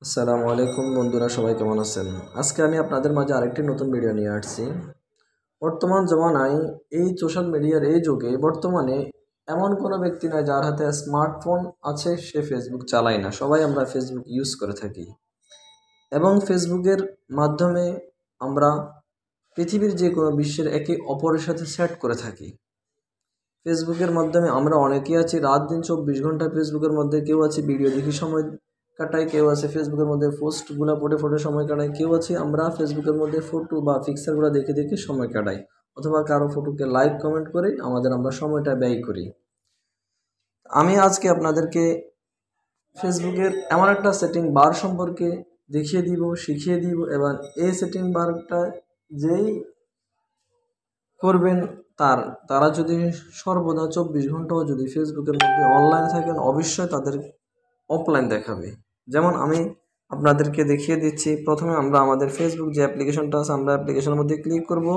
আসসালামু আলাইকুম বন্ধুরা, সবাই কেমন আছেন? আজকে আমি আপনাদের মাঝে আরেকটি নতুন ভিডিও নিয়ে আসছি। বর্তমান জমানায় এই সোশ্যাল মিডিয়ার এই যুগে বর্তমানে এমন কোনো ব্যক্তি নাই যার হাতে স্মার্টফোন আছে সে ফেসবুক চালায় না। সবাই আমরা ফেসবুক ইউজ করে থাকি এবং ফেসবুকের মাধ্যমে আমরা পৃথিবীর যে কোনো বিশ্বের একে অপরের সাথে চ্যাট করে থাকি। ফেসবুকের মাধ্যমে আমরা অনেকেই আছি রাত দিন 24 ঘন্টা ফেসবুকের মধ্যে, কেউ আছে ভিডিও দেখে সময় কাটায়, কেউ আছে ফেসবুকের মধ্যে পোস্টগুলো পড়ে পড়ে সময় কাটায়, কেউ আছে আমরা ফেসবুকের মধ্যে ফটো বা পিকচারগুলো দেখে দেখে সময় কাটাই, অথবা কারো ফটোকে লাইক কমেন্ট করে আমরা সময়টা ব্যয় করি। আমি আজকে আপনাদেরকে ফেসবুকের এমন একটা সেটিং বার সম্পর্কে দেখিয়ে দিব, শিখিয়ে দিব, এবং এই সেটিং বারটা যেই করবেন তারা যদি সর্বদা 24 ঘন্টাও যদি ফেসবুকের মধ্যে অনলাইন থাকেন, অবশ্যই তাদের অফলাইন দেখাবে। যেমন আমি আপনাদেরকে দেখিয়ে দিচ্ছি। প্রথমে আমরা আমাদের ফেসবুক যে অ্যাপ্লিকেশনটা আছে, আমরা অ্যাপ্লিকেশনের মধ্যে ক্লিক করব।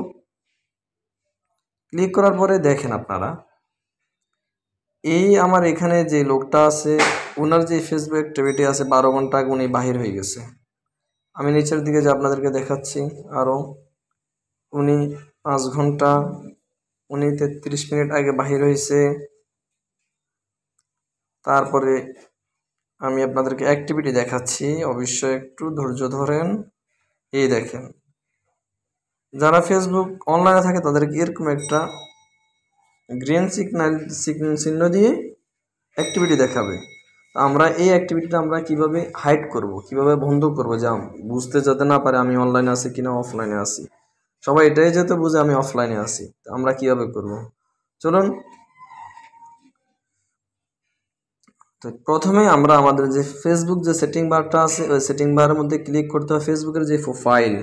ক্লিক করার পরে দেখেন আপনারা এই আমার এখানে যে লোকটা আছে, ওনার যে ফেসবুক অ্যাক্টিভিটি আছে 12 ঘন্টা আগে উনি বাহির হয়ে গেছে। আমি নিচের দিকে যে আপনাদেরকে দেখাচ্ছি, আরও উনি 5 ঘন্টা 33 মিনিট আগে বাহির হয়েছে। তারপরে আমি আপনাদেরকে অ্যাক্টিভিটি দেখাচ্ছি, অবশ্যই একটু ধৈর্য ধরেন। এই দেখেন, যারা ফেসবুক অনলাইনে থাকে তাদেরকে এরকম একটা গ্রিন চিহ্ন দিয়ে অ্যাক্টিভিটি দেখাবে। আমরা এই অ্যাক্টিভিটিটা আমরা কিভাবে হাইড করব, কিভাবে বন্ধ করব, যে বুঝতে যাতে না পারে আমি অনলাইনে আছি কিনা অফলাইনে আছি, সবাই এটাই যাতে বুঝে আমি অফলাইনে আছি। আমরা কিভাবে করব, চলুন। তো প্রথমে আমরা আমাদের যে ফেসবুক যে সেটিং বারটা আছে, ওই সেটিং বারের মধ্যে ক্লিক করতে হবে। ফেসবুকের যে প্রোফাইল,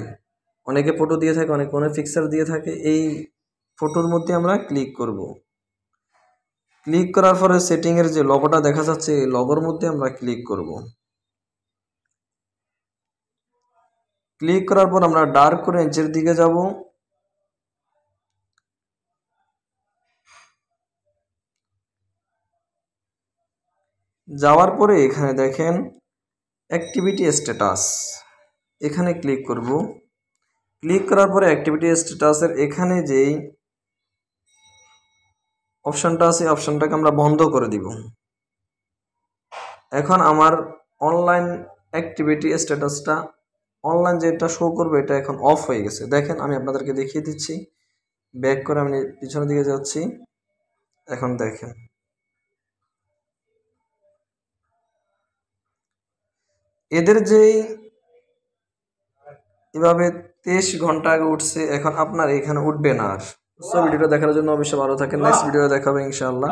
অনেকে ফটো দিয়ে থাকে, অনেক পিকচার দিয়ে থাকে, এই ফটোর মধ্যে আমরা ক্লিক করব। ক্লিক করার পরে সেটিংয়ের যে লগোটা দেখা যাচ্ছে, এই লগোর মধ্যে আমরা ক্লিক করব। ক্লিক করার পর আমরা ডার্ক করে নিচের দিকে যাব। যাওয়ার পরে এখানে দেখেন অ্যাক্টিভিটি স্ট্যাটাস, এখানে ক্লিক করব। ক্লিক করার পরে অ্যাক্টিভিটি স্ট্যাটাসের এখানে যেই অপশানটা আছে, অপশানটাকে আমরা বন্ধ করে দিব। এখন আমার অনলাইন অ্যাক্টিভিটি স্ট্যাটাসটা অনলাইন যেটা শো করবে এটা এখন অফ হয়ে গেছে। দেখেন আমি আপনাদেরকে দেখিয়ে দিচ্ছি। ব্যাক করে আমি পিছনের দিকে যাচ্ছি। এখন দেখেন এদের যেই এভাবে 23 ঘন্টা আগে উঠছে, এখন আপনার এখানে উঠবে না আর। সো ভিডিওটা দেখার জন্য অবশ্যই ভালো থাকেন। নেক্সট ভিডিও দেখাবে ইনশাআল্লাহ।